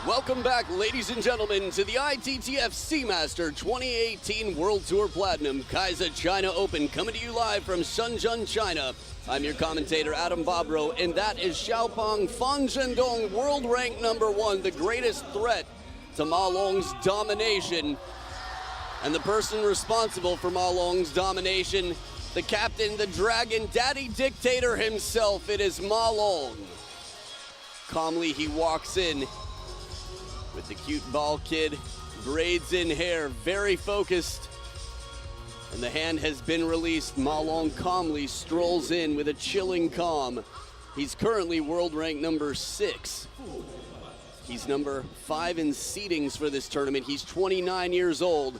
Welcome back, ladies and gentlemen, to the ITTF Seamaster 2018 World Tour Platinum Kaiser China Open, coming to you live from Zhendong, China. I'm your commentator, Adam Bobrow, and that is Xiaopeng Fan Zhendong, world rank #1, the greatest threat to Ma Long's domination. And the person responsible for Ma Long's domination, the captain, the dragon, daddy dictator himself, it is Ma Long. Calmly he walks in with the cute ball kid, braids in hair, very focused. And the hand has been released. Ma Long calmly strolls in with a chilling calm. He's currently world rank #6. He's number 5 in seedings for this tournament. He's 29 years old.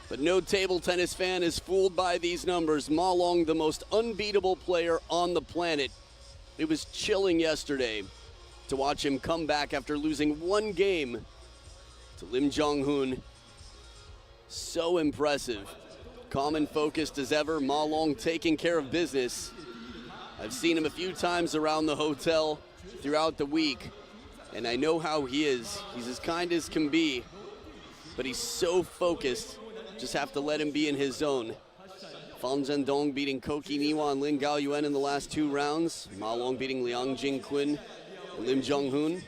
But no table tennis fan is fooled by these numbers. Ma Long, the most unbeatable player on the planet. It was chilling yesterday to watch him come back after losing one game to Lim Jong-hoon. So impressive. Calm and focused as ever. Ma Long taking care of business. I've seen him a few times around the hotel throughout the week, and I know how he is. He's as kind as can be, but he's so focused. Just have to let him be in his zone. Fan Zhendong beating Koki Niwa and Lin Gaoyuan in the last 2 rounds. Ma Long beating Liang Jingquin and Lim Jong-hoon.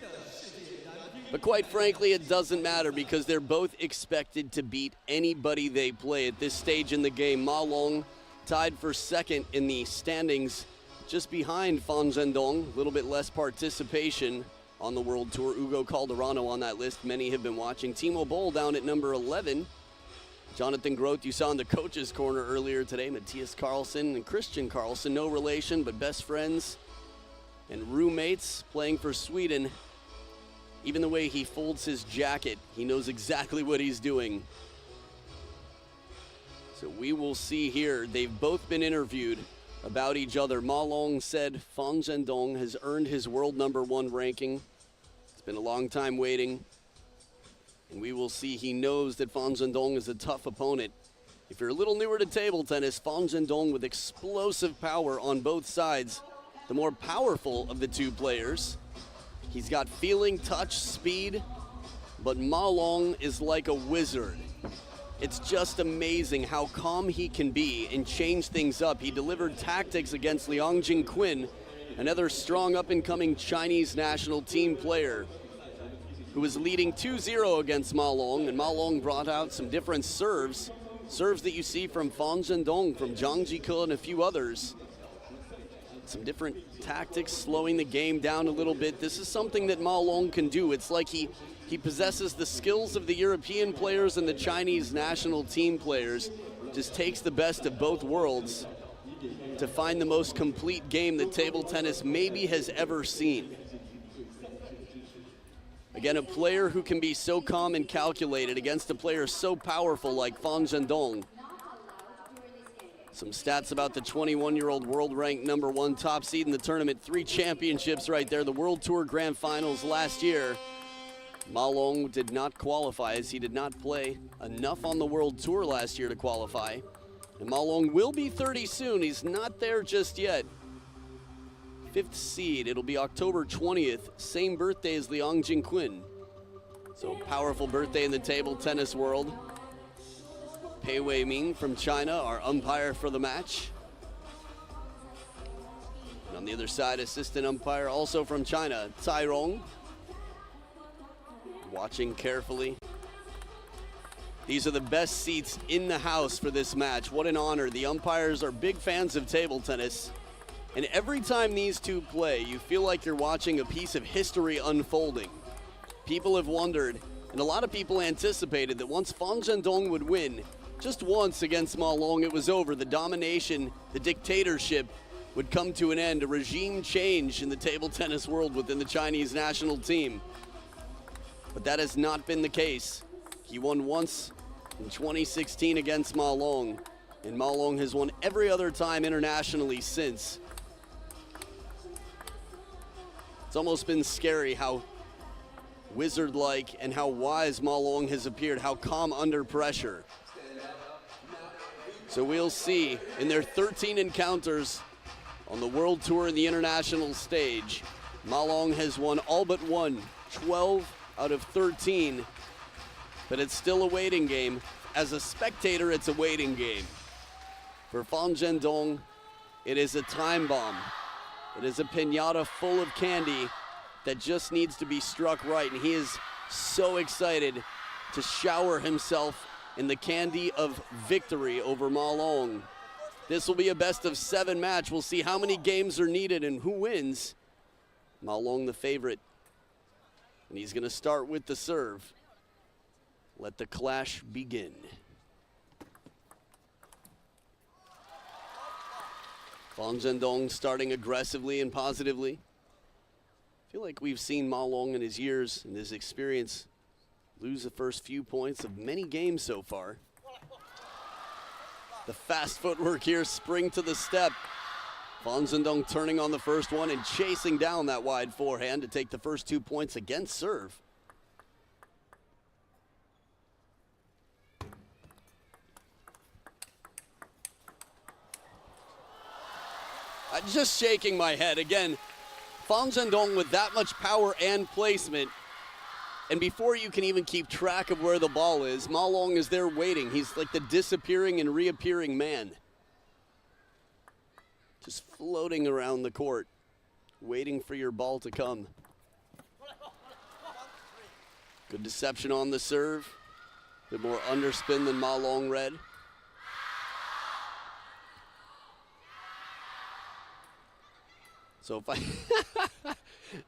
But quite frankly, it doesn't matter because they're both expected to beat anybody they play at this stage in the game. Ma Long tied for 2nd in the standings, just behind Fan Zhendong. A little bit less participation on the World Tour. Ugo Calderano on that list. Many have been watching. Timo Boll down at number 11. Jonathan Groth, you saw in the coach's corner earlier today. Matthias Carlsen and Christian Carlsen, no relation, but best friends and roommates playing for Sweden. Even the way he folds his jacket, he knows exactly what he's doing. So we will see here. They've both been interviewed about each other. Ma Long said Fan Zhendong has earned his world #1 ranking. It's been a long time waiting. And we will see. He knows that Fan Zhendong is a tough opponent. If you're a little newer to table tennis, Fan Zhendong with explosive power on both sides, the more powerful of the two players. He's got feeling, touch, speed, but Ma Long is like a wizard. It's just amazing how calm he can be and change things up. He delivered tactics against Liang Jingquin, another strong up-and-coming Chinese national team player who was leading 2-0 against Ma Long, and Ma Long brought out some different serves that you see from Fan Zhendong, from Zhang Jike and a few others. Some different tactics, slowing the game down a little bit. This is something that Ma Long can do. It's like he possesses the skills of the European players and the Chinese national team players. Just takes the best of both worlds to find the most complete game that table tennis maybe has ever seen. Again, a player who can be so calm and calculated against a player so powerful like Fan Zhendong. Some stats about the 21-year-old world-ranked #1 top seed in the tournament. 3 championships right there. The World Tour Grand Finals last year. Ma Long did not qualify as he did not play enough on the World Tour last year to qualify. And Ma Long will be 30 soon. He's not there just yet. 5th seed. It'll be October 20th. Same birthday as Liang Jingquin. So powerful birthday in the table tennis world. Pei Wei Ming from China, our umpire for the match. And on the other side, assistant umpire also from China, Tsai Rong. Watching carefully. These are the best seats in the house for this match. What an honor. The umpires are big fans of table tennis. And every time these two play, you feel like you're watching a piece of history unfolding. People have wondered, and a lot of people anticipated that once Fan Zhendong would win, just once against Ma Long, it was over. The domination, the dictatorship would come to an end, a regime change in the table tennis world within the Chinese national team. But that has not been the case. He won once in 2016 against Ma Long, and Ma Long has won every other time internationally since. It's almost been scary how wizard-like and how wise Ma Long has appeared, how calm under pressure. So we'll see in their 13 encounters on the World Tour and the international stage, Ma Long has won all but one, 12 out of 13, but it's still a waiting game. As a spectator, it's a waiting game. For Fan Zhendong, it is a time bomb. It is a piñata full of candy that just needs to be struck right, and he is so excited to shower himself in the candy of victory over Ma Long. This will be a best-of-7 match. We'll see how many games are needed and who wins. Ma Long the favorite, and he's going to start with the serve. Let the clash begin. Fan Zhendong starting aggressively and positively. I feel like we've seen Ma Long in his years and his experience lose the first few points of many games so far. The fast footwork here, spring to the step. Fan Zhendong turning on the first one and chasing down that wide forehand to take the first 2 points against serve. I'm just shaking my head. Again, Fan Zhendong with that much power and placement. And before you can even keep track of where the ball is, Ma Long is there waiting. He's like the disappearing and reappearing man. Just floating around the court, waiting for your ball to come. Good deception on the serve. A bit more underspin than Ma Long read. So if I,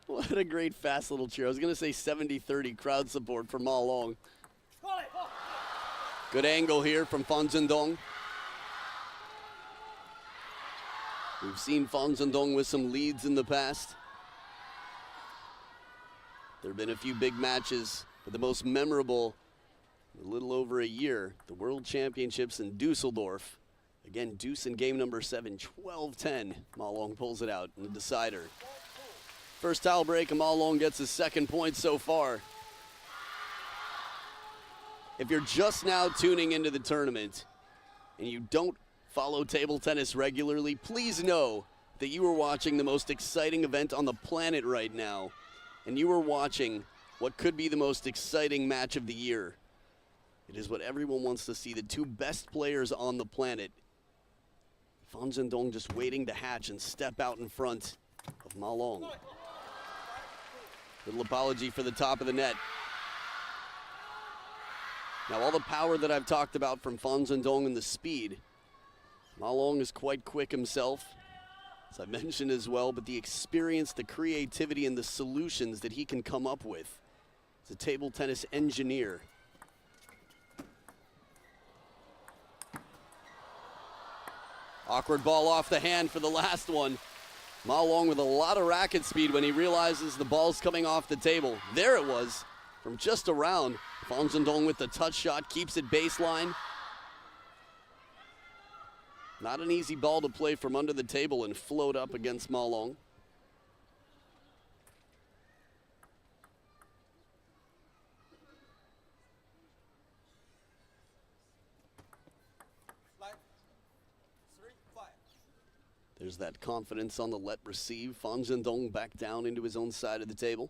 what a great fast little cheer. I was going to say 70-30 crowd support for Ma Long. Good angle here from Fan Zhendong. We've seen Fan Zhendong with some leads in the past. There have been a few big matches, but the most memorable, a little over a year, the World Championships in Dusseldorf. Again, deuce in game number 7, 12-10. Ma Long pulls it out in the decider. First towel break, and Ma Long gets his second point so far. If you're just now tuning into the tournament and you don't follow table tennis regularly, please know that you are watching the most exciting event on the planet right now, and you are watching what could be the most exciting match of the year. It is what everyone wants to see, the two best players on the planet. Fan Zhendong just waiting to hatch and step out in front of Ma Long. Little apology for the top of the net. Now, all the power that I've talked about from Fan Zhendong and the speed, Ma Long is quite quick himself, as I mentioned as well, but the experience, the creativity, and the solutions that he can come up with. He's a table tennis engineer. Awkward ball off the hand for the last one. Ma Long with a lot of racket speed when he realizes the ball's coming off the table. There it was from just around. Fan Zhendong with the touch shot, keeps it baseline. Not an easy ball to play from under the table and float up against Ma Long. There's that confidence on the let receive. Fan Zhendong back down into his own side of the table.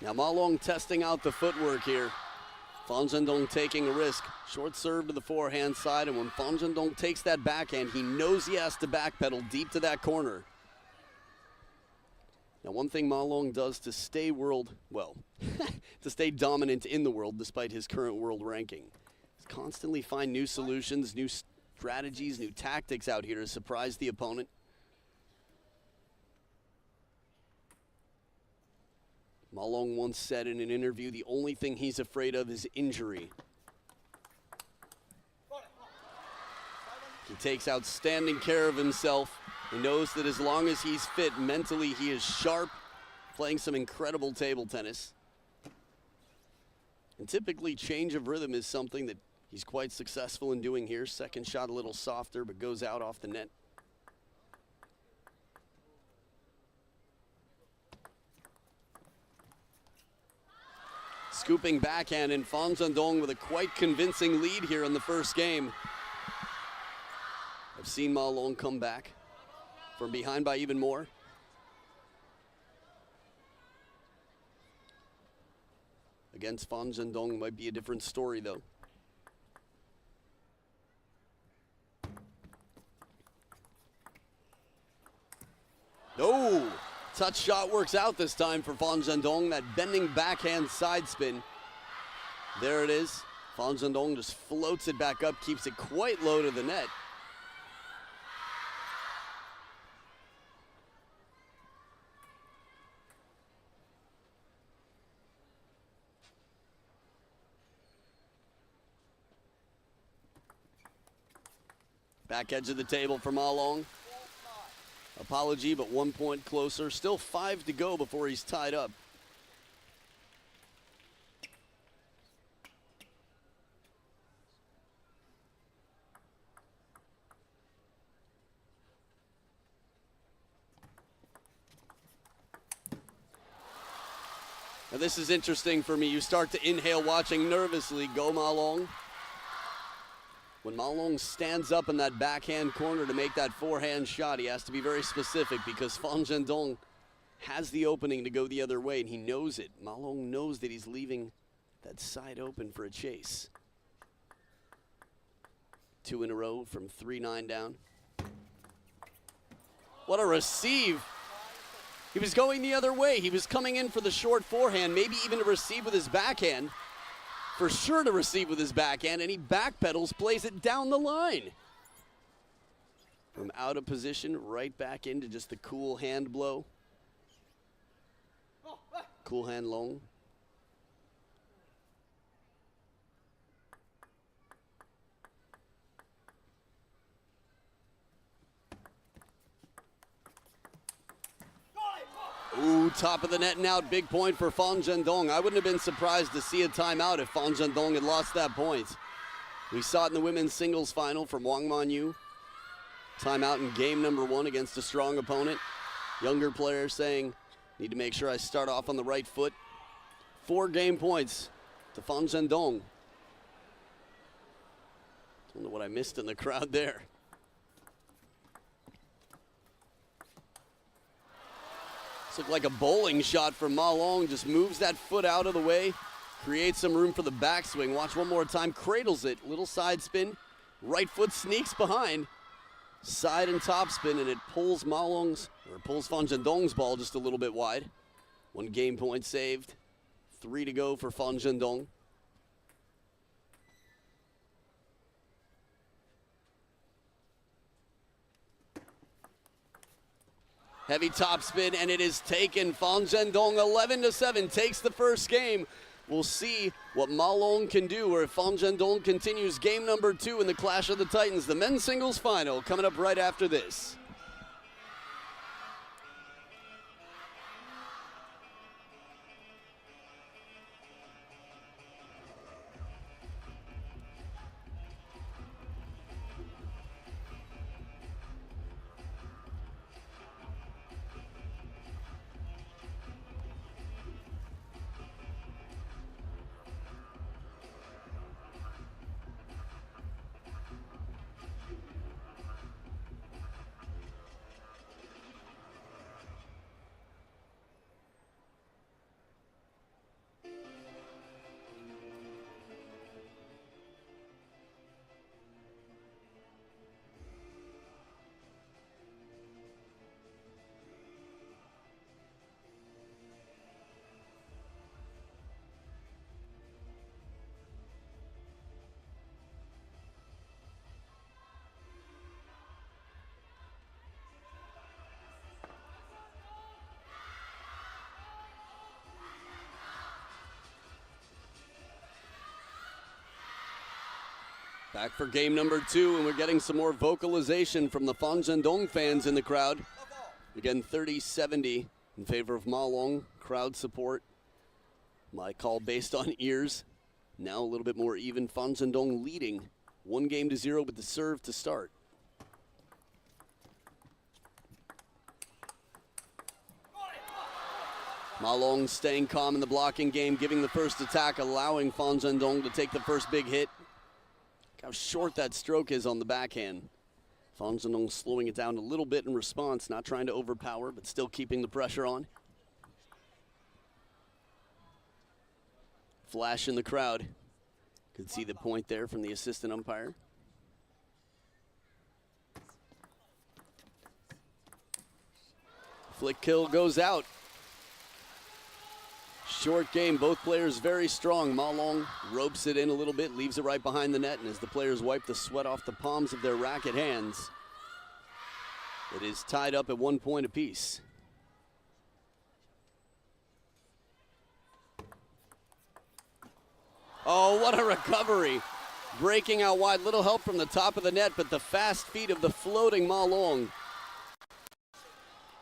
Now Ma Long testing out the footwork here. Fan Zhendong taking a risk. Short serve to the forehand side, and when Fan Zhendong takes that backhand, he knows he has to backpedal deep to that corner. Now, one thing Ma Long does to stay to stay dominant in the world despite his current world ranking, is constantly find new solutions, new strategies, new tactics out here to surprise the opponent. Ma Long once said in an interview, the only thing he's afraid of is injury. He takes outstanding care of himself. He knows that as long as he's fit mentally, he is sharp, playing some incredible table tennis. And typically, change of rhythm is something that he's quite successful in doing here. Second shot a little softer, but goes out off the net. Scooping backhand, and Fan Zhendong with a quite convincing lead here in the first game. I've seen Ma Long come back from behind by even more. Against Fan Zhendong might be a different story, though. Oh, touch shot works out this time for Fan Zhendong. That bending backhand side spin. There it is. Fan Zhendong just floats it back up, keeps it quite low to the net. Back edge of the table for Ma Long. Apology, but 1 point closer. Still 5 to go before he's tied up. Now this is interesting for me. You start to inhale watching nervously. Go Ma Long. When Ma Long stands up in that backhand corner to make that forehand shot, he has to be very specific because Fan Zhendong has the opening to go the other way, and he knows it. Ma Long knows that he's leaving that side open for a chase. 2 in a row from 3-9 down. What a receive. He was going the other way. He was coming in for the short forehand, maybe even to receive with his backhand. For sure to receive with his backhand, and he backpedals, plays it down the line. From out of position, right back into just the cool hand blow. Cool hand long. Ooh, top of the net and out. Big point for Fan Zhendong. I wouldn't have been surprised to see a timeout if Fan Zhendong had lost that point. We saw it in the women's singles final from Wang Manyu. Timeout in game number 1 against a strong opponent. Younger player saying, need to make sure I start off on the right foot. 4 game points to Fan Zhendong. Don't know what I missed in the crowd there. This looked like a bowling shot from Ma Long. Just moves that foot out of the way, creates some room for the backswing. Watch one more time, cradles it. Little side spin, right foot sneaks behind. Side and top spin, and it pulls pulls Fan Zhendong's ball just a little bit wide. 1 game point saved. 3 to go for Fan Zhendong. Heavy top spin, and it is taken. Fan Zhendong 11-7 takes the first game. We'll see what Ma Long can do, or if Fan Zhendong continues game number 2 in the Clash of the Titans, the men's singles final, coming up right after this. Back for game number 2, and we're getting some more vocalization from the Fan Zhendong fans in the crowd. Again, 30-70 in favor of Ma Long. Crowd support. My call based on ears. Now a little bit more even. Fan Zhendong leading 1-0 with the serve to start. Ma Long staying calm in the blocking game, giving the first attack, allowing Fan Zhendong to take the first big hit. Look how short that stroke is on the backhand. Zhendong slowing it down a little bit in response, not trying to overpower, but still keeping the pressure on. Flash in the crowd. Could see the point there from the assistant umpire. Flick kill goes out. Short game, both players very strong. Ma Long ropes it in a little bit, leaves it right behind the net, and as the players wipe the sweat off the palms of their racket hands, it is tied up at 1 point apiece. Oh, what a recovery. Breaking out wide, little help from the top of the net, but the fast feet of the floating Ma Long.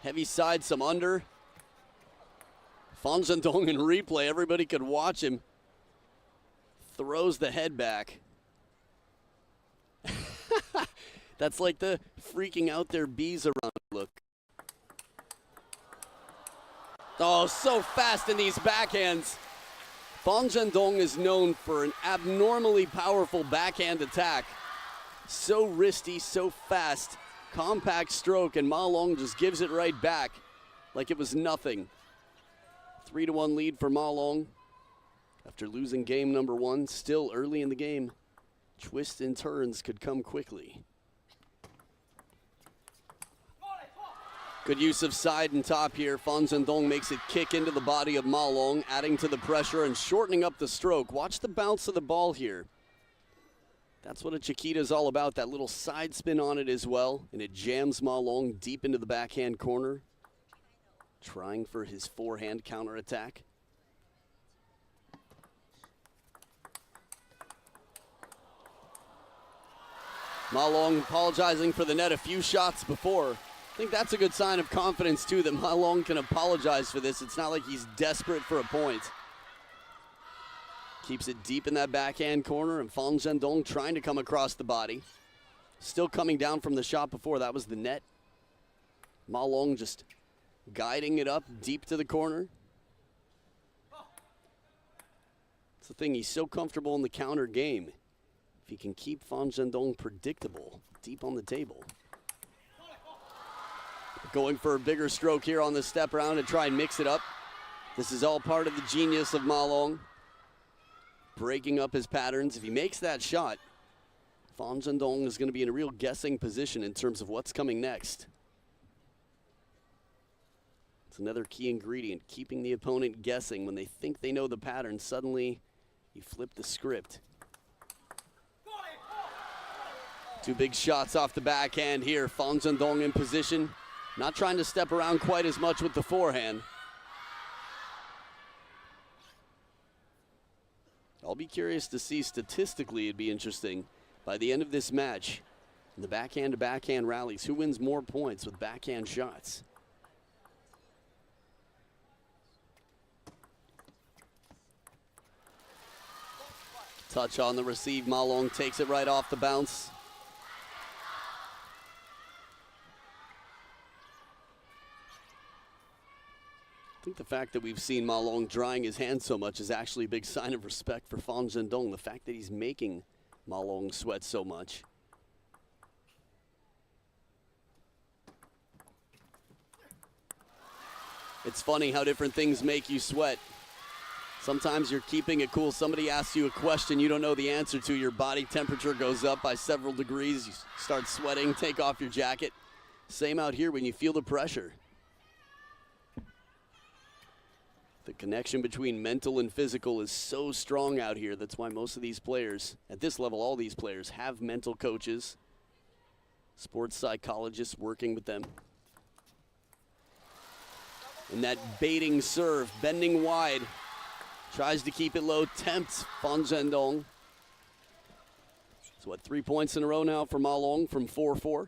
Heavy side, some under. Zhendong in replay, everybody could watch him. Throws the head back. That's like the freaking out their bees around look. Oh, so fast in these backhands. Zhendong is known for an abnormally powerful backhand attack. So wristy, so fast, compact stroke, and Ma Long just gives it right back like it was nothing. 3-1 lead for Ma Long after losing game number 1. Still early in the game, twists and turns could come quickly. Good use of side and top here. Zhendong makes it kick into the body of Ma Long, adding to the pressure and shortening up the stroke. Watch the bounce of the ball here. That's what a Chiquita is all about, that little side spin on it as well, and it jams Ma Long deep into the backhand corner, trying for his forehand counterattack. Ma Long apologizing for the net a few shots before. I think that's a good sign of confidence too, that Ma Long can apologize for this. It's not like he's desperate for a point. Keeps it deep in that backhand corner, and Zhendong trying to come across the body. Still coming down from the shot before, that was the net. Ma Long just guiding it up deep to the corner. It's the thing, he's so comfortable in the counter game. If he can keep Zhendong predictable deep on the table. Going for a bigger stroke here on the step round to try and mix it up. This is all part of the genius of Ma Long. Breaking up his patterns. If he makes that shot, Zhendong is going to be in a real guessing position in terms of what's coming next. It's another key ingredient, keeping the opponent guessing. When they think they know the pattern, suddenly you flip the script. Two big shots off the backhand here. Zhendong in position. Not trying to step around quite as much with the forehand. I'll be curious to see statistically, it'd be interesting, by the end of this match, in the backhand-to-backhand rallies, who wins more points with backhand shots? Touch on the receive, Ma Long takes it right off the bounce. I think the fact that we've seen Ma Long drying his hands so much is actually a big sign of respect for Zhendong. The fact that he's making Ma Long sweat so much. It's funny how different things make you sweat. Sometimes you're keeping it cool. Somebody asks you a question you don't know the answer to. Your body temperature goes up by several degrees. You start sweating, take off your jacket. Same out here when you feel the pressure. The connection between mental and physical is so strong out here. That's why most of these players, at this level, all these players have mental coaches, sports psychologists working with them. And that baiting serve, bending wide, tries to keep it low, tempts Zhendong. So what, 3 points in a row now for Ma Long from 4-4?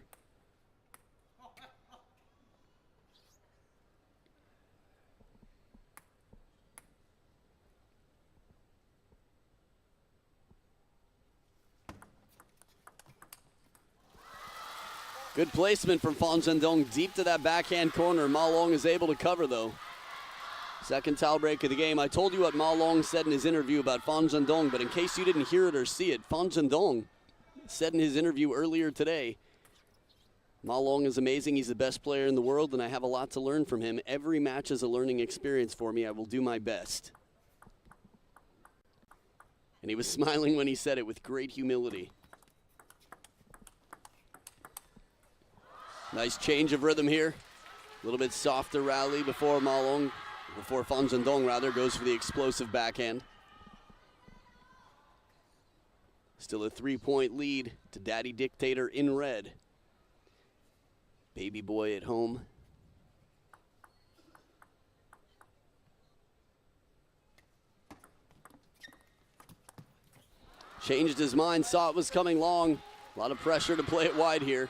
Good placement from Zhendong deep to that backhand corner. Ma Long is able to cover though. Second towel break of the game. I told you what Ma Long said in his interview about Zhendong, but in case you didn't hear it or see it, Zhendong said in his interview earlier today Ma Long is amazing. He's the best player in the world, and I have a lot to learn from him. Every match is a learning experience for me. I will do my best. And he was smiling when he said it with great humility. Nice change of rhythm here. A little bit softer rally before Fan Zhendong rather, goes for the explosive backhand. Still a 3-point lead to Daddy Dictator in red. Baby boy at home. Changed his mind, saw it was coming long. A lot of pressure to play it wide here.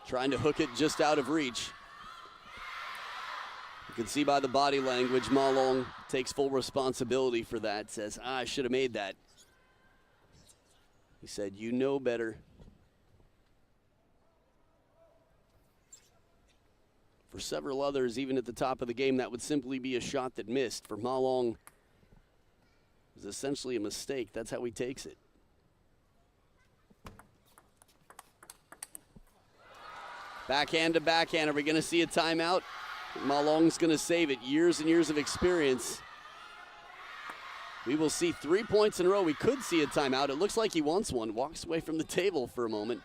Trying to hook it just out of reach. You can see by the body language, Ma Long takes full responsibility for that. Says, I should have made that. He said, you know better. For several others, even at the top of the game, that would simply be a shot that missed. For Ma Long, it was essentially a mistake. That's how he takes it. Backhand to backhand. Are we going to see a timeout? Ma Long's going to save it. Years and years of experience. We will see 3 points in a row. We could see a timeout. It looks like he wants one. Walks away from the table for a moment.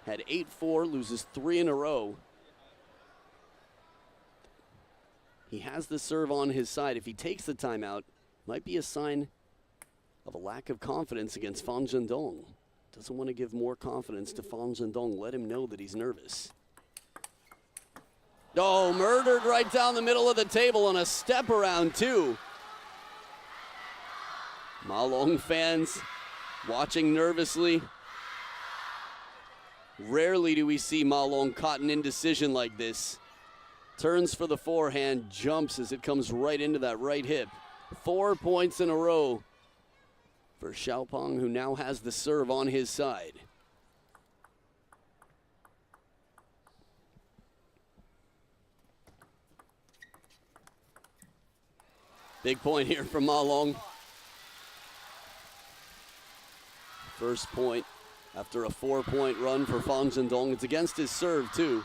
Had 8-4, loses 3 in a row. He has the serve on his side. If he takes the timeout, might be a sign of a lack of confidence against Fan Zhendong. Doesn't want to give more confidence to Fan Zhendong. Let him know that he's nervous. Oh, murdered right down the middle of the table on a step around too. Ma Long fans watching nervously. Rarely do we see Ma Long caught in indecision like this. Turns for the forehand, jumps as it comes right into that right hip. 4 points in a row for Xiaopeng, who now has the serve on his side. Big point here from Ma Long. First point after a 4-point run for Fan Zhendong. It's against his serve, too.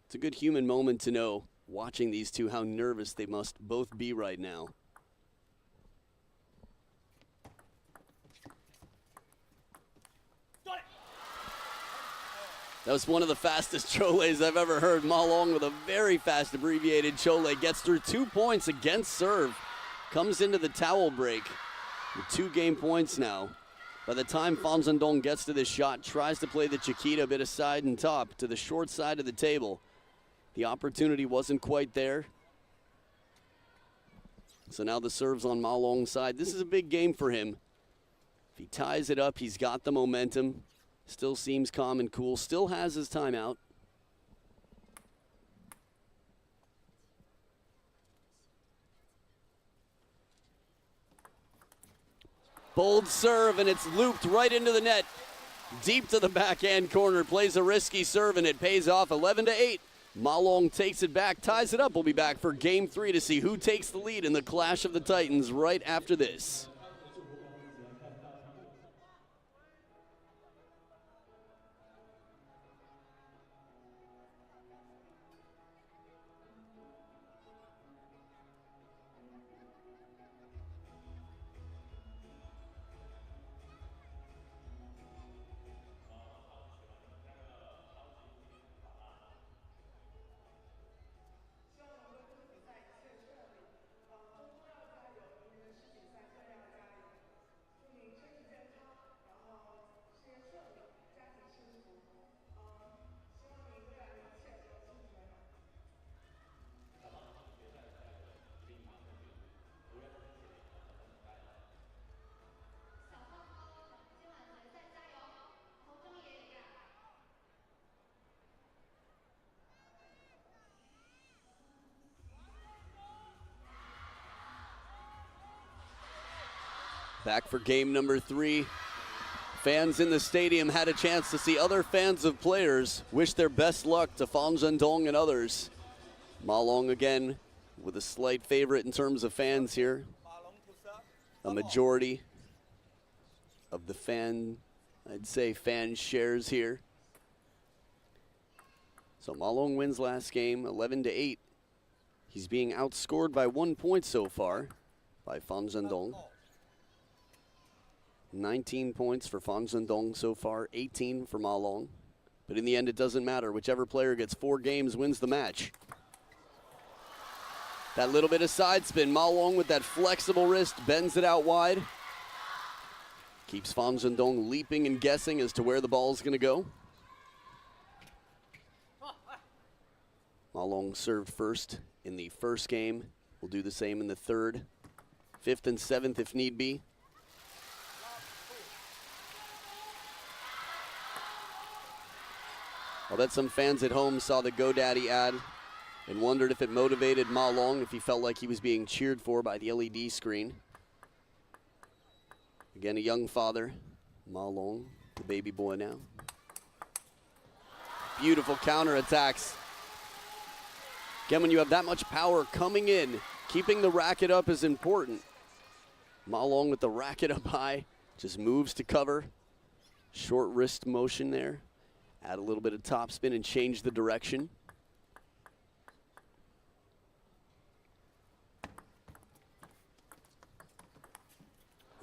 It's a good human moment to know, watching these two, how nervous they must both be right now. That was one of the fastest choles I've ever heard. Ma Long with a very fast abbreviated chole. Gets through 2 points against serve. Comes into the towel break with 2 game points now. By the time Fan Zhendong gets to this shot, tries to play the Chiquita, bit of side and top to the short side of the table. The opportunity wasn't quite there. So now the serve's on Ma Long's side. This is a big game for him. If he ties it up, he's got the momentum. Still seems calm and cool. Still has his timeout. Bold serve, and it's looped right into the net. Deep to the backhand corner. Plays a risky serve, and it pays off 11-8. Ma Long takes it back, ties it up. We'll be back for game 3 to see who takes the lead in the Clash of the Titans right after this. Back for game number 3. Fans in the stadium had a chance to see other fans of players wish their best luck to Fan Zhendong and others. Ma Long again with a slight favorite in terms of fans here. a majority of the fan shares here. So Ma Long wins last game 11-8. He's being outscored by 1 point so far by Fan Zhendong. 19 points for Fan Zhendong so far, 18 for Ma Long. But in the end, it doesn't matter. Whichever player gets 4 games wins the match. That little bit of side spin, Ma Long with that flexible wrist, bends it out wide. Keeps Fan Zhendong leaping and guessing as to where the ball's going to go. Ma Long served first in the first game. We'll do the same in the third, 5th and 7th if need be. I'll bet some fans at home saw the GoDaddy ad and wondered if it motivated Ma Long, if he felt like he was being cheered for by the LED screen. Again, a young father, Ma Long, the baby boy now. Beautiful counterattacks. Again, when you have that much power coming in, keeping the racket up is important. Ma Long with the racket up high, just moves to cover. Short wrist motion there. Add a little bit of topspin and change the direction.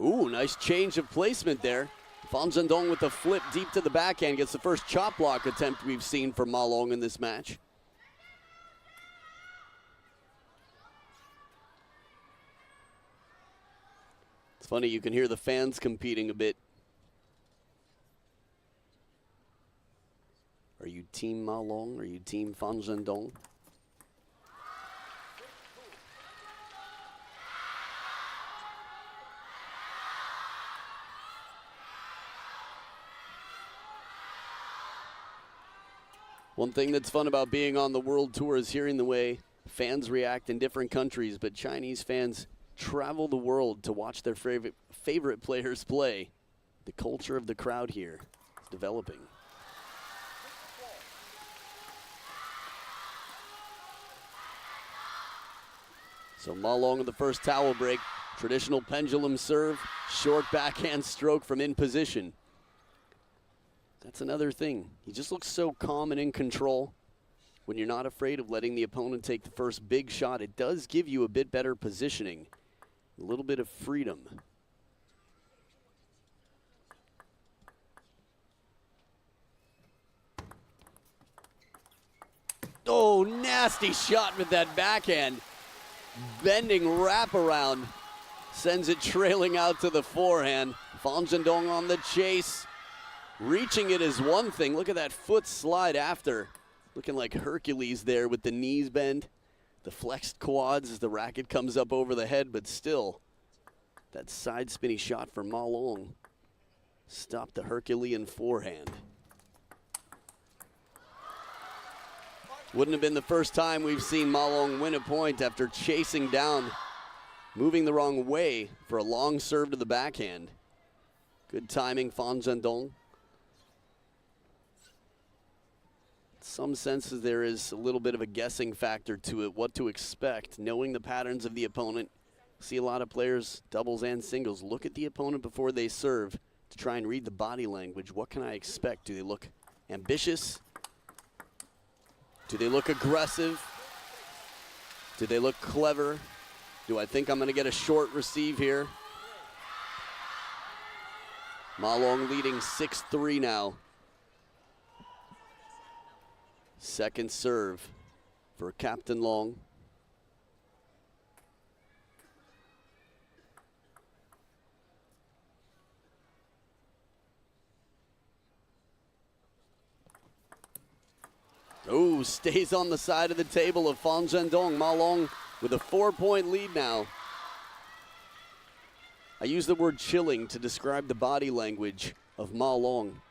Ooh, nice change of placement there. Fan Zhendong with the flip deep to the backhand gets the first chop block attempt we've seen from Ma Long in this match. It's funny, you can hear the fans competing a bit. Are you team Ma Long? Are you team Fan Zhendong? One thing that's fun about being on the world tour is hearing the way fans react in different countries, but Chinese fans travel the world to watch their favorite players play. The culture of the crowd here is developing. So Ma Long with the first towel break. Traditional pendulum serve, short backhand stroke from in position. That's another thing. He just looks so calm and in control. When you're not afraid of letting the opponent take the first big shot, it does give you a bit better positioning, a little bit of freedom. Oh, nasty shot with that backhand. Bending wraparound, sends it trailing out to the forehand. Fan Zhendong on the chase. Reaching it is one thing. Look at that foot slide after. Looking like Hercules there with the knees bend. The flexed quads as the racket comes up over the head, but still, that side spinny shot for Ma Long stopped the Herculean forehand. Wouldn't have been the first time we've seen Ma Long win a point after chasing down, moving the wrong way for a long serve to the backhand. Good timing, Fan Zhendong. Some senses there is a little bit of a guessing factor to it, what to expect, knowing the patterns of the opponent. See a lot of players, doubles and singles, look at the opponent before they serve to try and read the body language. What can I expect? Do they look ambitious? Do they look aggressive? Do they look clever? Do I think I'm going to get a short receive here? Ma Long leading 6-3 now. Second serve for Captain Long. Oh, stays on the side of the table of Fan Zhendong. Ma Long with a 4-point lead now. I use the word chilling to describe the body language of Ma Long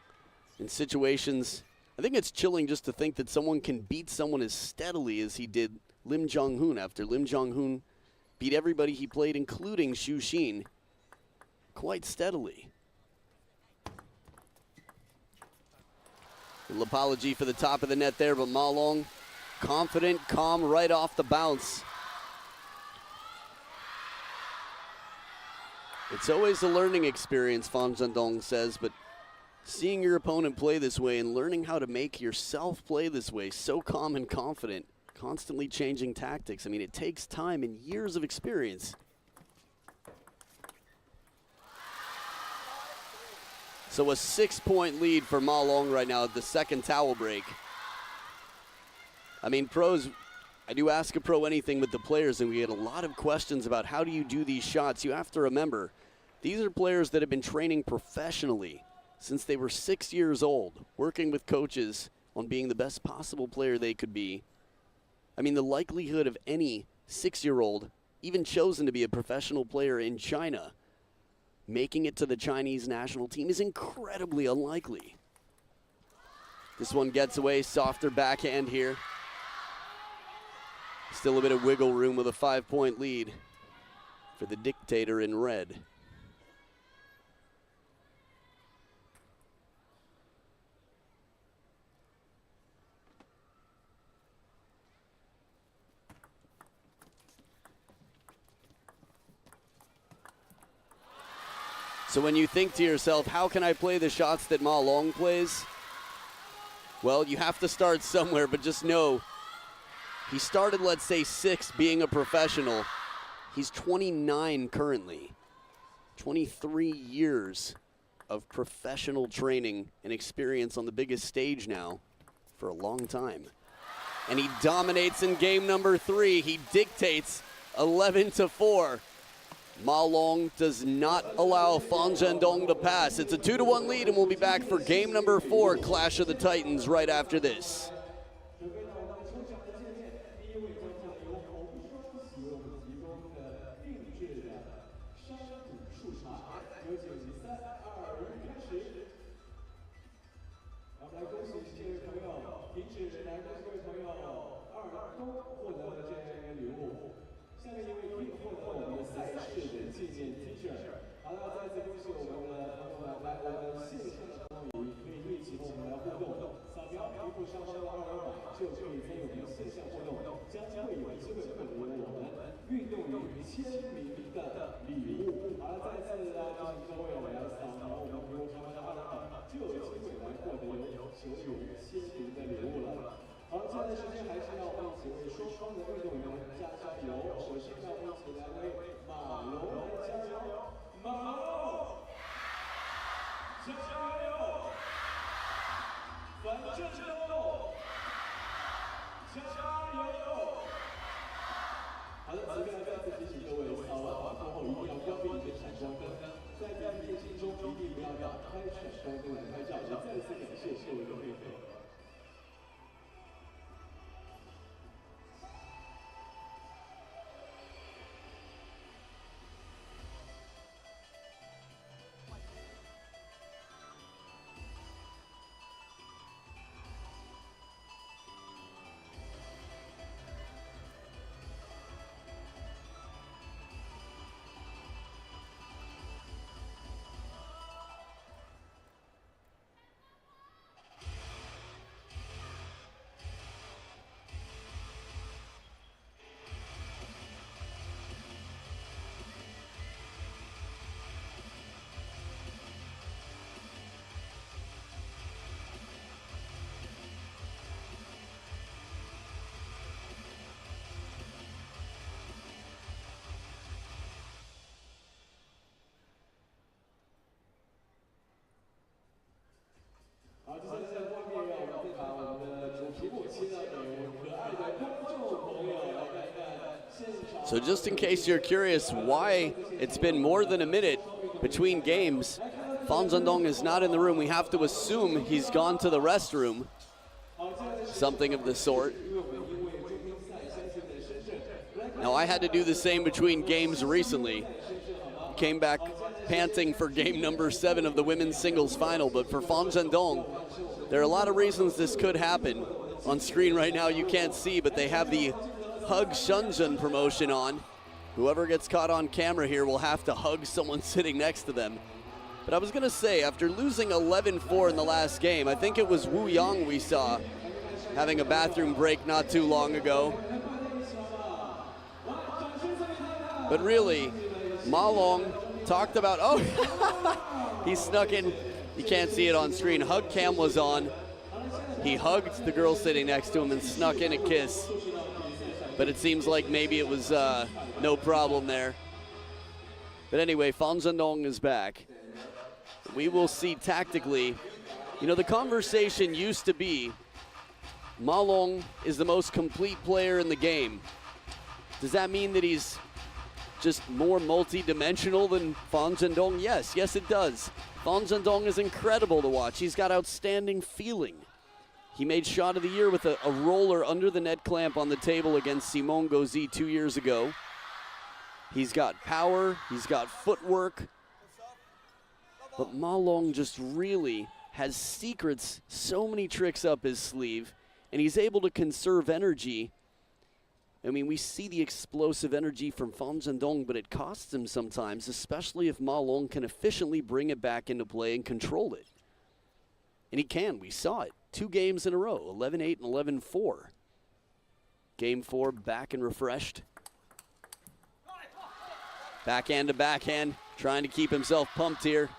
in situations. I think it's chilling just to think that someone can beat someone as steadily as he did Lim Jong-hoon after Lim Jong-hoon beat everybody he played, including Xu Xin, quite steadily. A little apology for the top of the net there, but Ma Long confident, calm right off the bounce. It's always a learning experience, Fan Zhendong says, but seeing your opponent play this way and learning how to make yourself play this way, so calm and confident, constantly changing tactics. I mean, it takes time and years of experience. So a 6-point lead for Ma Long right now at the second towel break. I mean, pros, I do ask a pro anything with the players, and we get a lot of questions about how do you do these shots. You have to remember, these are players that have been training professionally since they were 6 years old, working with coaches on being the best possible player they could be. I mean, the likelihood of any 6-year-old, even chosen to be a professional player in China, making it to the Chinese national team is incredibly unlikely. This one gets away, softer backhand here. Still a bit of wiggle room with a 5-point lead for the dictator in red. So when you think to yourself, how can I play the shots that Ma Long plays? Well, you have to start somewhere, but just know, he started, let's say, 6 being a professional. He's 29 currently. 23 years of professional training and experience on the biggest stage now for a long time. And he dominates in game number 3. He dictates 11-4. Ma Long does not allow Fan Zhendong to pass. It's a 2-1 lead, and we'll be back for game number 4, Clash of the Titans, right after this. So just in case you're curious why it's been more than a minute between games, Fan Zhendong is not in the room. We have to assume he's gone to the restroom, something of the sort. Now, I had to do the same between games recently. Came back panting for game number 7 of the women's singles final, but for Fan Zhendong, there are a lot of reasons this could happen. On screen right now you can't see, but they have the Hug Shenzhen promotion on. Whoever gets caught on camera here will have to hug someone sitting next to them. But I was gonna say, after losing 11-4 in the last game, I think it was Wu Yang we saw having a bathroom break not too long ago. But really, Ma Long talked about, oh, he snuck in. You can't see it on screen. Hug cam was on. He hugged the girl sitting next to him and snuck in a kiss. But it seems like maybe it was no problem there. But anyway, Fan Zhendong is back. We will see tactically. You know, the conversation used to be, Ma Long is the most complete player in the game. Does that mean that he's just more multi-dimensional than Fan Zhendong? Yes, it does. Fan Zhendong is incredible to watch. He's got outstanding feeling. He made shot of the year with a roller under the net clamp on the table against Simon Gauzy 2 years ago. He's got power, he's got footwork. But Ma Long just really has secrets, so many tricks up his sleeve, and he's able to conserve energy. I mean, we see the explosive energy from Fan Zhendong, but it costs him sometimes, especially if Ma Long can efficiently bring it back into play and control it. And he can. We saw it. 2 games in a row, 11-8 and 11-4. Game 4 back and refreshed. Backhand to backhand, trying to keep himself pumped here.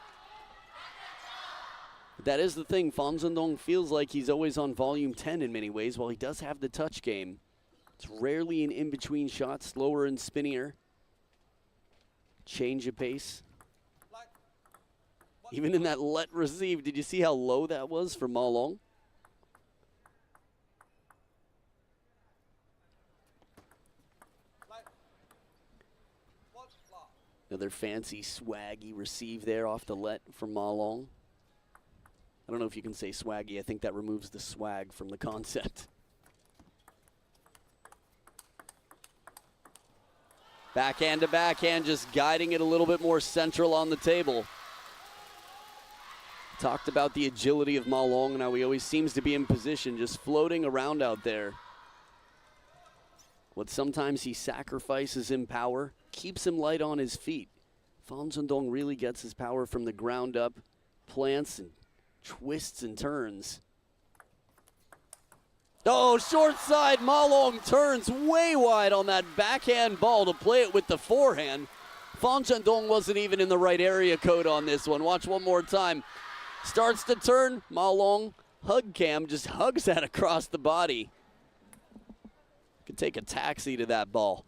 But that is the thing. Fan Zhendong feels like he's always on volume 10 in many ways. While he does have the touch game, it's rarely an in-between shot, slower and spinnier. Change of pace. Even in that let receive, did you see how low that was for Ma Long? Another fancy swaggy receive there off the let from Ma Long. I don't know if you can say swaggy. I think that removes the swag from the concept. Backhand to backhand, just guiding it a little bit more central on the table. Talked about the agility of Ma Long and how he always seems to be in position, just floating around out there. What sometimes he sacrifices in power keeps him light on his feet. Fan Zhendong really gets his power from the ground up, plants and twists and turns. Oh, short side, Ma Long turns way wide on that backhand ball to play it with the forehand. Fan Zhendong wasn't even in the right area code on this one. Watch one more time. Starts to turn, Ma Long, hug cam, just hugs that across the body. Could take a taxi to that ball.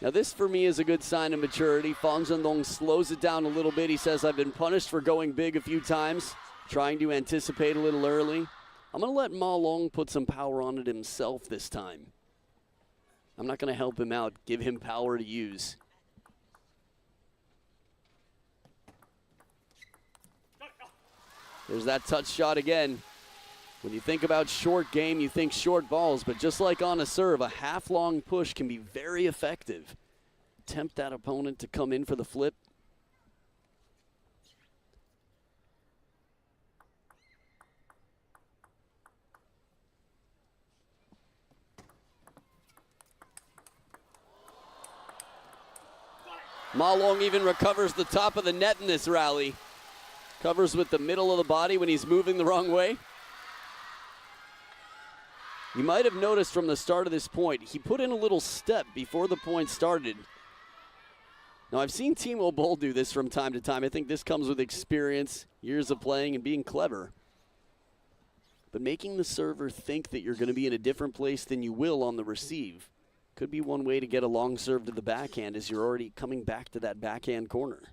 Now this for me is a good sign of maturity. Fan Zhendong slows it down a little bit. He says, I've been punished for going big a few times, trying to anticipate a little early. I'm going to let Ma Long put some power on it himself this time. I'm not going to help him out, give him power to use. There's that touch shot again. When you think about short game, you think short balls, but just like on a serve, a half-long push can be very effective. Tempt that opponent to come in for the flip. Ma Long even recovers the top of the net in this rally. Covers with the middle of the body when he's moving the wrong way. You might have noticed from the start of this point, he put in a little step before the point started. Now, I've seen Timo Boll do this from time to time. I think this comes with experience, years of playing, and being clever. But making the server think that you're going to be in a different place than you will on the receive could be one way to get a long serve to the backhand as you're already coming back to that backhand corner.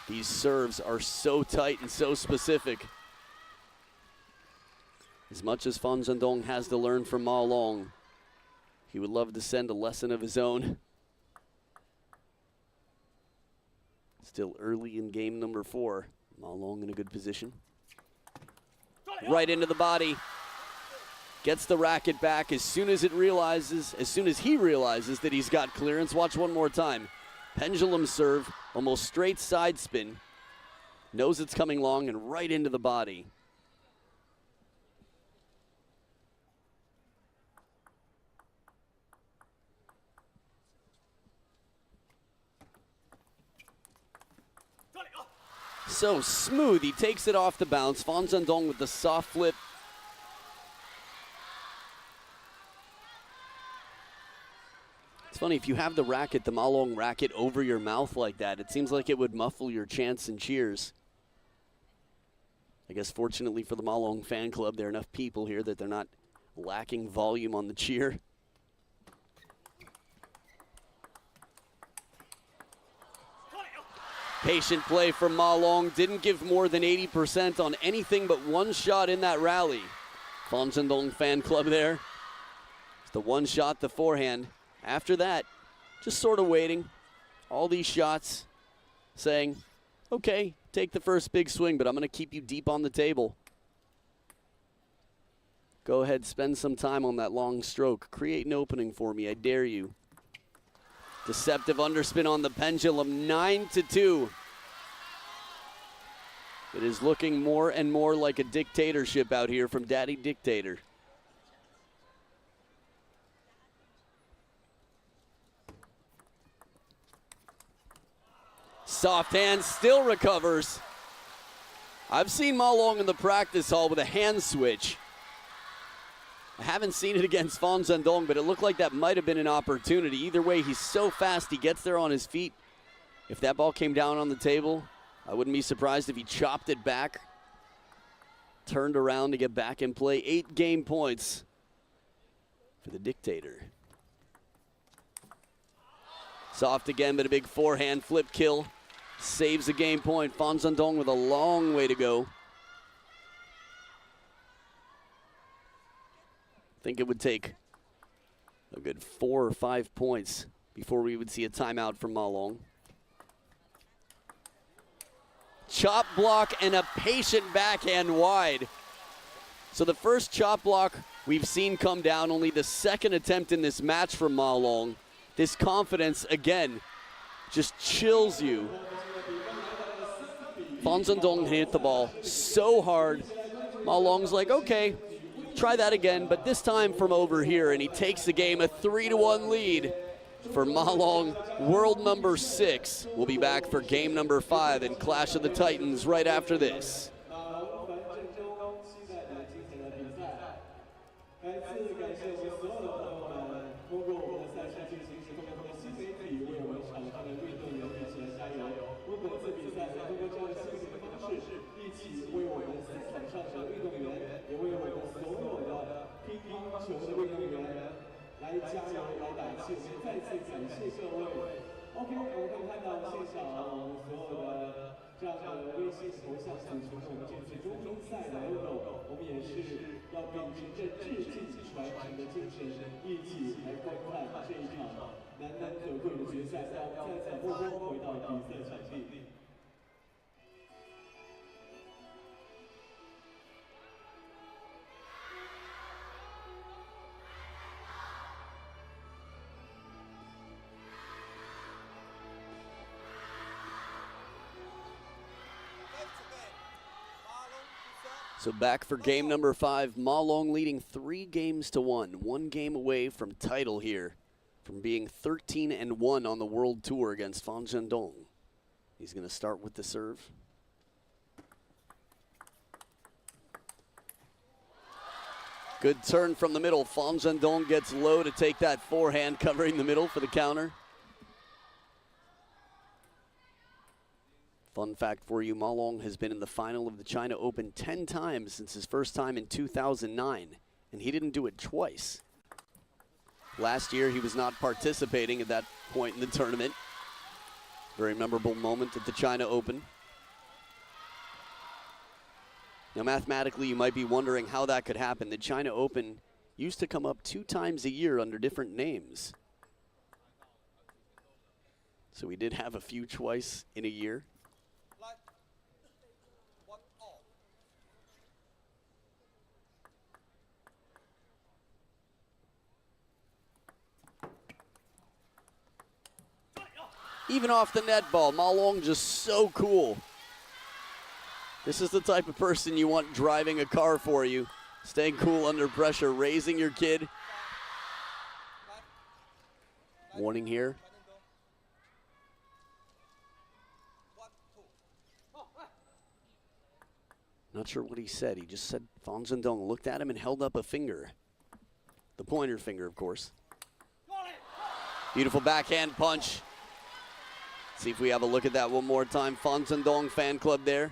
These serves are so tight and so specific. As much as Fan Zhendong has to learn from Ma Long, he would love to send a lesson of his own. Still early in game number 4. Ma Long in a good position. Right into the body. Gets the racket back as soon as he realizes that he's got clearance. Watch one more time. Pendulum serve, almost straight side spin. Knows it's coming long and right into the body. So smooth, he takes it off the bounce. Zhendong with the soft flip. It's funny, if you have the racket, the Ma Long racket, over your mouth like that, it seems like it would muffle your chants and cheers. I guess fortunately for the Ma Long fan club, there are enough people here that they're not lacking volume on the cheer. Patient play from Ma Long, didn't give more than 80% on anything but one shot in that rally. Zhendong fan club there. It's the one shot, the forehand. After that, just sort of waiting. All these shots saying, okay, take the first big swing, but I'm going to keep you deep on the table. Go ahead, spend some time on that long stroke. Create an opening for me, I dare you. Deceptive underspin on the pendulum, 9-2. It is looking more and more like a dictatorship out here from Daddy Dictator. Soft hand, still recovers. I've seen Ma Long in the practice hall with a hand switch. I haven't seen it against Zhendong, but it looked like that might have been an opportunity. Either way, he's so fast, he gets there on his feet. If that ball came down on the table, I wouldn't be surprised if he chopped it back, turned around to get back in play. 8 game points for the Dictator. Soft again, but a big forehand flip kill. Saves a game point. Zhendong with a long way to go. I think it would take a good 4 or 5 points before we would see a timeout from Ma Long. Chop block and a patient backhand wide. So the first chop block we've seen come down, only the second attempt in this match from Ma Long. This confidence, again, just chills you. Zhendong hit the ball so hard. Ma Long's like, okay, try that again, but this time from over here, and he takes the game, a 3-1 lead for Ma Long, world number 6. We'll be back for game number 5 in Clash of the Titans right after this. OK， 我们看到现场所有的这样的微信头像组成我们这次中英赛的 logo， 我们也是要秉持着致敬传承的精神，一起来观看这一场难能可贵的决赛。让我们再次默默回到比赛场地。So back for game number 5. Ma Long leading 3-1, 1 game away from title here, from being 13-1 on the World Tour against Zhendong. He's going to start with the serve. Good turn from the middle. Zhendong gets low to take that forehand, covering the middle for the counter. Fun fact for you, Ma Long has been in the final of the China Open 10 times since his first time in 2009, and he didn't do it twice. Last year, he was not participating at that point in the tournament. Very memorable moment at the China Open. Now, mathematically, you might be wondering how that could happen. The China Open used to come up 2 times a year under different names. So we did have a few twice in a year. Even off the net ball, Ma Long just so cool. This is the type of person you want driving a car for you. Staying cool under pressure, raising your kid. Warning here. Not sure what he said. He just said Fan Zhendong looked at him and held up a finger. The pointer finger, of course. Beautiful backhand punch. See if we have a look at that one more time. Fan Zhendong fan club there.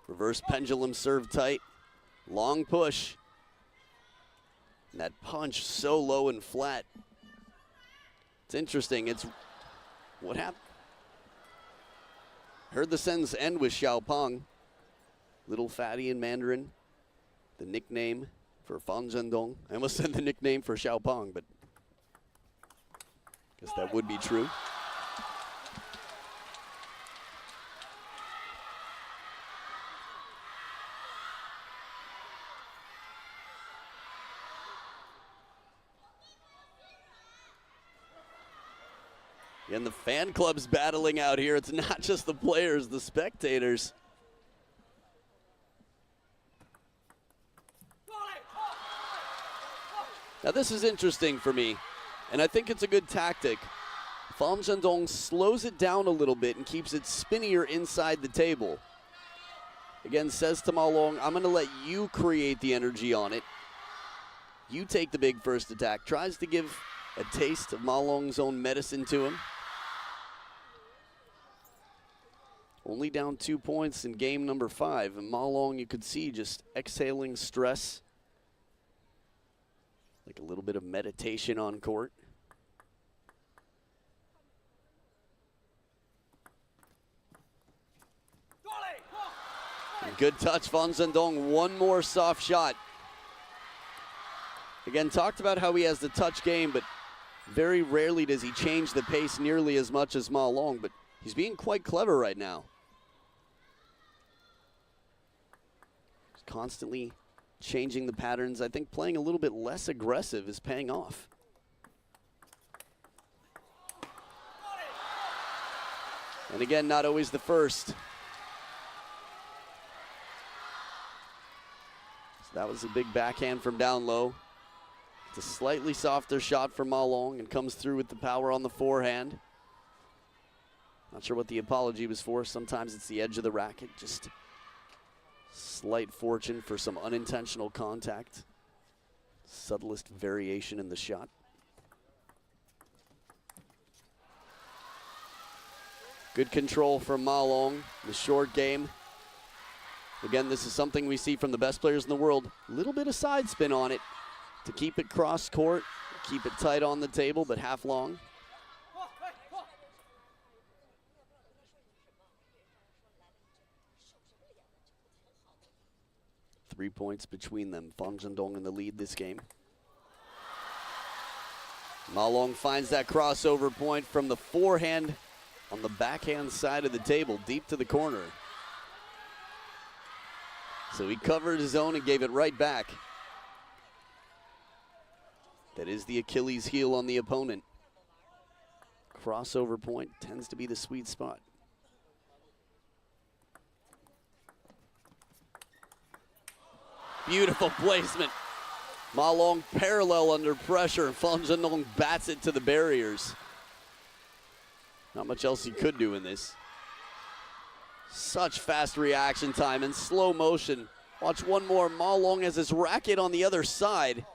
Reverse pendulum serve tight. Long push. And that punch so low and flat. It's interesting. It's what happened. Heard the sentence end with Xiaopang. Little Fatty in Mandarin. The nickname for Fan Zhendong. I almost said the nickname for Xiaopang, but I guess that would be true. And the fan club's battling out here. It's not just the players, the spectators. Now this is interesting for me, and I think it's a good tactic. Fan Zhendong slows it down a little bit and keeps it spinnier inside the table. Again, says to Ma Long, I'm going to let you create the energy on it. You take the big first attack. Tries to give a taste of Ma Long's own medicine to him. Only down 2 points in game number 5. And Ma Long, you could see, just exhaling stress. Like a little bit of meditation on court. And good touch, Fan Zhendong. One more soft shot. Again, talked about how he has the touch game, but very rarely does he change the pace nearly as much as Ma Long, but he's being quite clever right now. He's constantly changing the patterns. I think playing a little bit less aggressive is paying off. And again, not always the first. So that was a big backhand from down low. It's a slightly softer shot for Ma Long and comes through with the power on the forehand. Not sure what the apology was for. Sometimes it's the edge of the racket. Just slight fortune for some unintentional contact. Subtlest variation in the shot. Good control from Ma Long, the short game. Again, this is something we see from the best players in the world. A little bit of side spin on it to keep it cross court, keep it tight on the table, but half long. Three points between them. Fan Zhendong in the lead this game. Ma Long finds that crossover point from the forehand on the backhand side of the table, deep to the corner. So he covered his own and gave it right back. That is the Achilles heel on the opponent. Crossover point tends to be the sweet spot. Beautiful placement. Ma Long parallel under pressure. Fan Zhendong bats it to the barriers. Not much else he could do in this. Such fast reaction time and slow motion. Watch one more. Ma Long has his racket on the other side.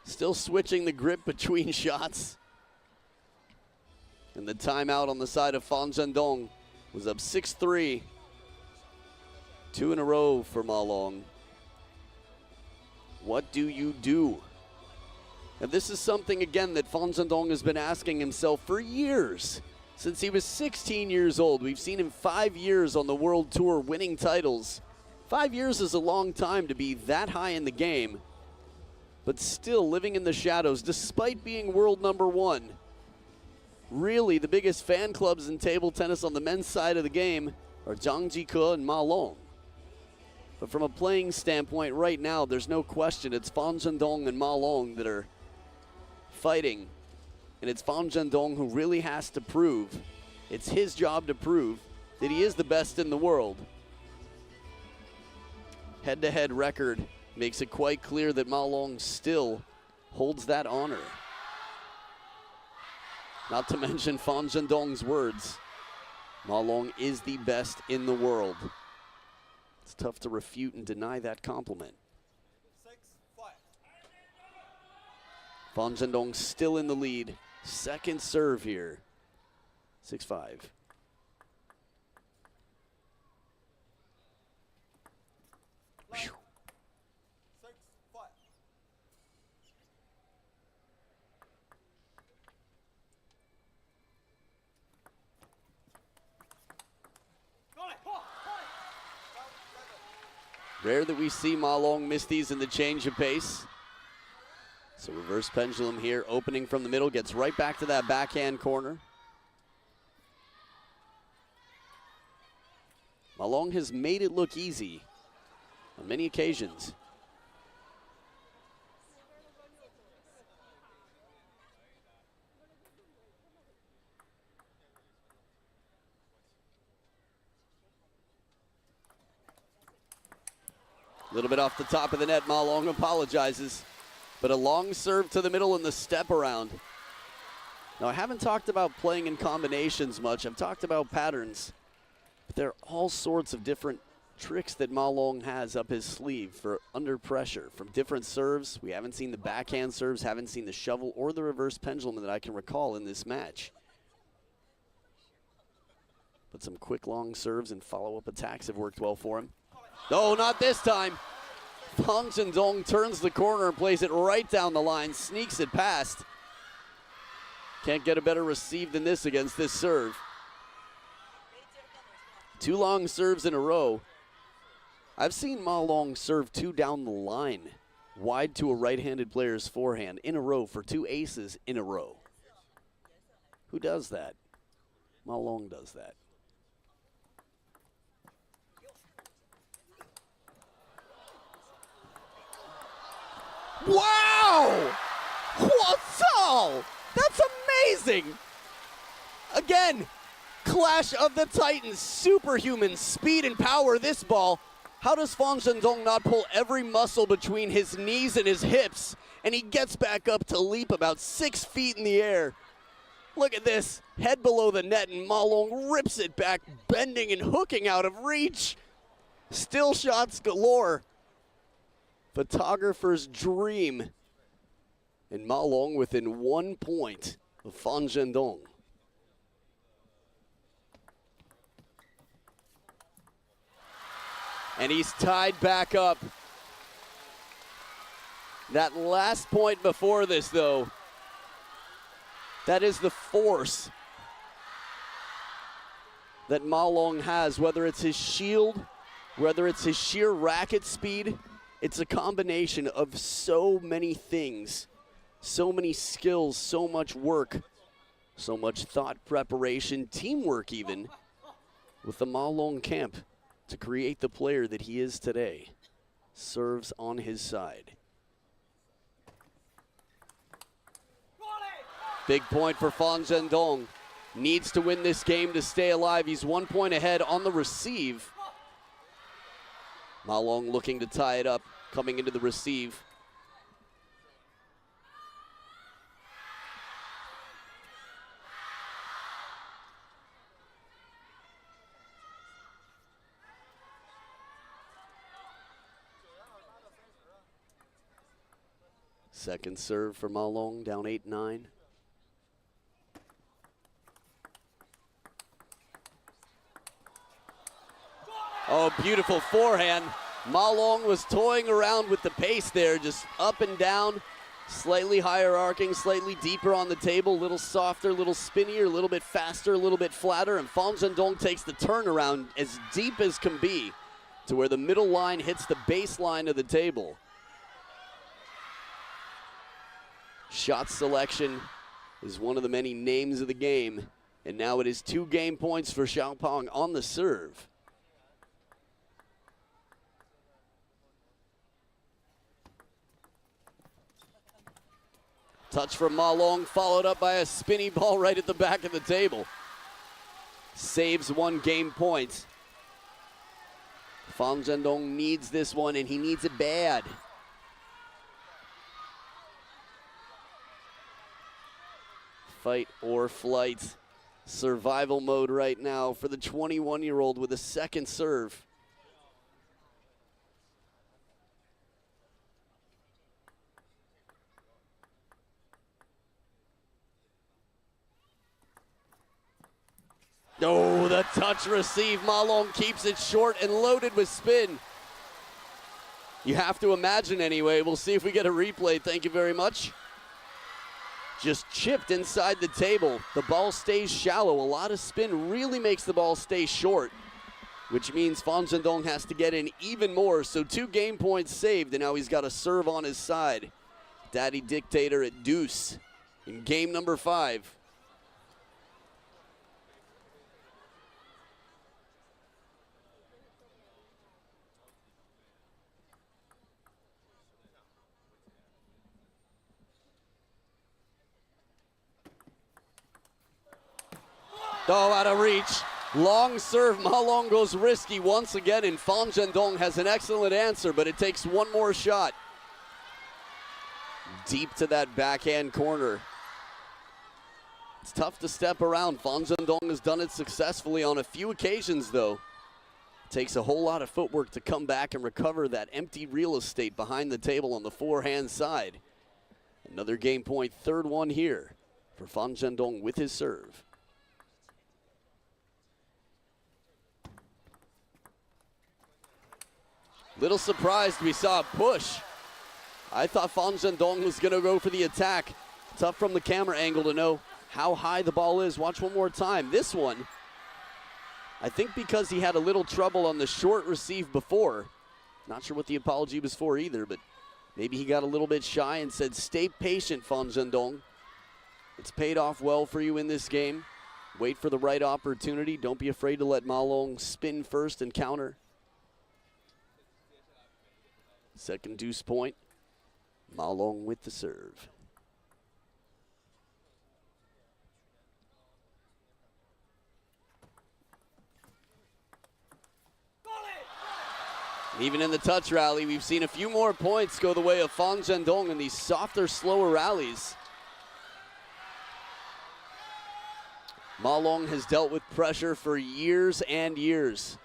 Still switching the grip between shots. And the timeout on the side of Fan Zhendong was up 6-3. 2 in a row for Ma Long. What do you do? And this is something, again, that Fan Zhendong has been asking himself for years. Since he was 16 years old. We've seen him 5 years on the World Tour winning titles. 5 years is a long time to be that high in the game, but still living in the shadows despite being world #1. Really, the biggest fan clubs in table tennis on the men's side of the game are Zhang Jike and Ma Long. But from a playing standpoint right now, there's no question it's Fan Zhendong and Ma Long that are fighting. And it's Fan Zhendong who really has to prove, it's his job to prove, that he is the best in the world. Head-to-head record makes it quite clear that Ma Long still holds that honor. Not to mention Fan Zhendong's words, Ma Long is the best in the world. It's tough to refute and deny that compliment. Zhendong still in the lead. Second serve here. 6-5. Rare that we see Ma Long miss these in the change of pace. So reverse pendulum here, opening from the middle, gets right back to that backhand corner. Ma Long has made it look easy on many occasions. A little bit off the top of the net, Ma Long apologizes. But a long serve to the middle and the step around. Now, I haven't talked about playing in combinations much. I've talked about patterns. But there are all sorts of different tricks that Ma Long has up his sleeve for under pressure. From different serves, we haven't seen the backhand serves, haven't seen the shovel or the reverse pendulum that I can recall in this match. But some quick long serves and follow-up attacks have worked well for him. No, not this time. Zhendong turns the corner and plays it right down the line, sneaks it past. Can't get a better receive than this against this serve. Two long serves in a row. I've seen Ma Long serve two down the line, wide to a right-handed player's forehand in a row for two aces in a row. Who does that? Ma Long does that. Wow! What's all? That's amazing! Again, clash of the titans, superhuman speed and power this ball. How does Zhendong not pull every muscle between his knees and his hips, and he gets back up to leap about 6 feet in the air? Look at this, head below the net, and Ma Long rips it back, bending and hooking out of reach. Still shots galore. Photographer's dream. And Ma Long within 1 point of Zhendong. And he's tied back up. That last point before this, though, that is the force that Ma Long has, whether it's his shield, whether it's his sheer racket speed. It's a combination of so many things, so many skills, so much work, so much thought, preparation, teamwork even, with the Ma Long camp to create the player that he is today. Serves on his side. Big point for Zhendong. Needs to win this game to stay alive. He's 1 point ahead on the receive. Ma Long looking to tie it up, coming into the receive. Second serve for Ma Long, down 8-9. Oh, beautiful forehand. Ma Long was toying around with the pace there, just up and down, slightly higher arcing, slightly deeper on the table, a little softer, a little spinnier, a little bit faster, a little bit flatter, and Zhendong takes the turnaround as deep as can be to where the middle line hits the baseline of the table. Shot selection is one of the many names of the game, and now it is 2 game points for Xiaopeng on the serve. Touch from Ma Long, followed up by a spinny ball right at the back of the table. Saves 1 game point. Zhendong needs this one, and he needs it bad. Fight or flight. Survival mode right now for the 21-year-old with a second serve. Oh, the touch receive. Ma Long keeps it short and loaded with spin. You have to imagine anyway. We'll see if we get a replay. Thank you very much. Just chipped inside the table. The ball stays shallow. A lot of spin really makes the ball stay short, which means Zhendong has to get in even more. So 2 game points saved, and now he's got a serve on his side. Daddy Dictator at deuce in game number 5. Oh, out of reach. Long serve. Ma Long goes risky once again, and Zhendong has an excellent answer, but it takes one more shot. Deep to that backhand corner. It's tough to step around. Zhendong has done it successfully on a few occasions, though. It takes a whole lot of footwork to come back and recover that empty real estate behind the table on the forehand side. Another game point, third one here for Zhendong with his serve. Little surprised we saw a push. I thought Zhendong was going to go for the attack. Tough from the camera angle to know how high the ball is. Watch one more time. This one, I think because he had a little trouble on the short receive before. Not sure what the apology was for either, but maybe he got a little bit shy and said, stay patient, Zhendong. It's paid off well for you in this game. Wait for the right opportunity. Don't be afraid to let Ma Long spin first and counter. Second deuce point. Ma Long with the serve. Even in the touch rally, we've seen a few more points go the way of Zhendong in these softer, slower rallies. Ma Long has dealt with pressure for years and years,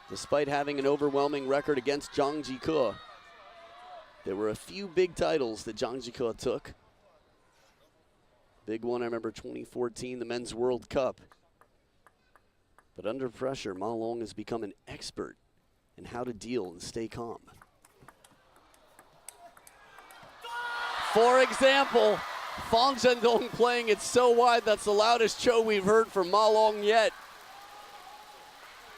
despite having an overwhelming record against Zhang Jike. There were a few big titles that Zhang Jike took. Big one, I remember 2014, the Men's World Cup. But under pressure, Ma Long has become an expert in how to deal and stay calm. For example, Zhendong playing it so wide, that's the loudest cho we've heard from Ma Long yet.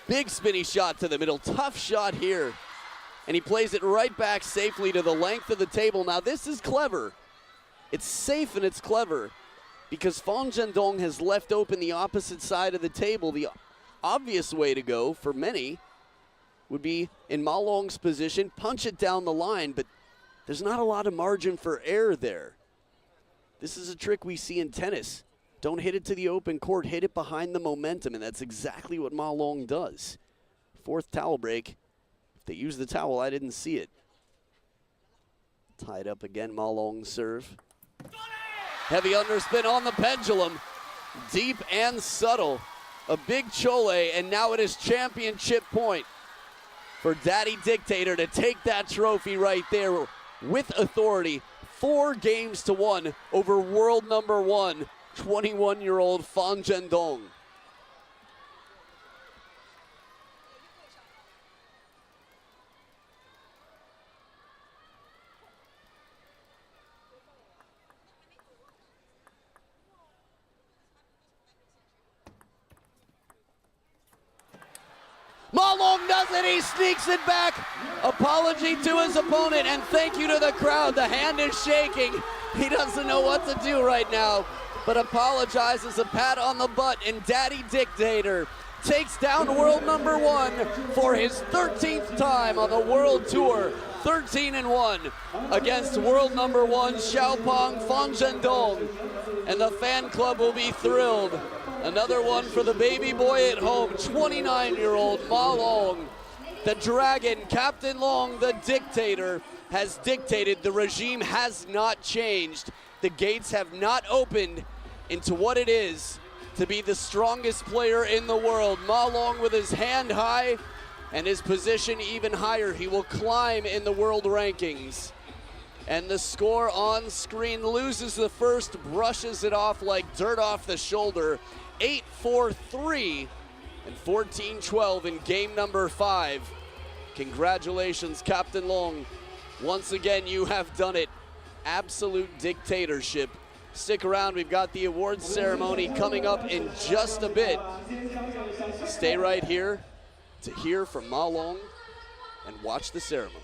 Big spinny shot to the middle, tough shot here. And he plays it right back safely to the length of the table. Now this is clever. It's safe and it's clever because Zhendong has left open the opposite side of the table. The obvious way to go for many would be in Ma Long's position, punch it down the line, but there's not a lot of margin for error there. This is a trick we see in tennis. Don't hit it to the open court, hit it behind the momentum, and that's exactly what Ma Long does. Fourth towel break. If they use the towel, I didn't see it. Tied up again, Ma Long serve. Heavy underspin on the pendulum. Deep and subtle. A big chole, and now it is championship point for Daddy Dictator to take that trophy right there with authority. 4 games to 1 over world number 1. 21-year-old Zhendong. Ma Long does it, he sneaks it back. Apology to his opponent and thank you to the crowd. The hand is shaking. He doesn't know what to do right now, but apologizes, a pat on the butt, and Daddy Dictator takes down world number 1 for his 13th time on the world tour. 13-1 against world number 1 Xiaopeng Zhendong, and the fan club will be thrilled. Another one for the baby boy at home, 29-year-old Ma Long. The Dragon, Captain Long, the Dictator, has dictated. The regime has not changed. The gates have not opened into what it is to be the strongest player in the world. Ma Long with his hand high and his position even higher. He will climb in the world rankings. And the score on screen: loses the first, brushes it off like dirt off the shoulder, 8-4-3 and 14-12 in game number 5. Congratulations, Captain Long. Once again, you have done it. Absolute dictatorship. Stick around, we've got the awards ceremony coming up in just a bit. Stay right here to hear from Ma Long and watch the ceremony.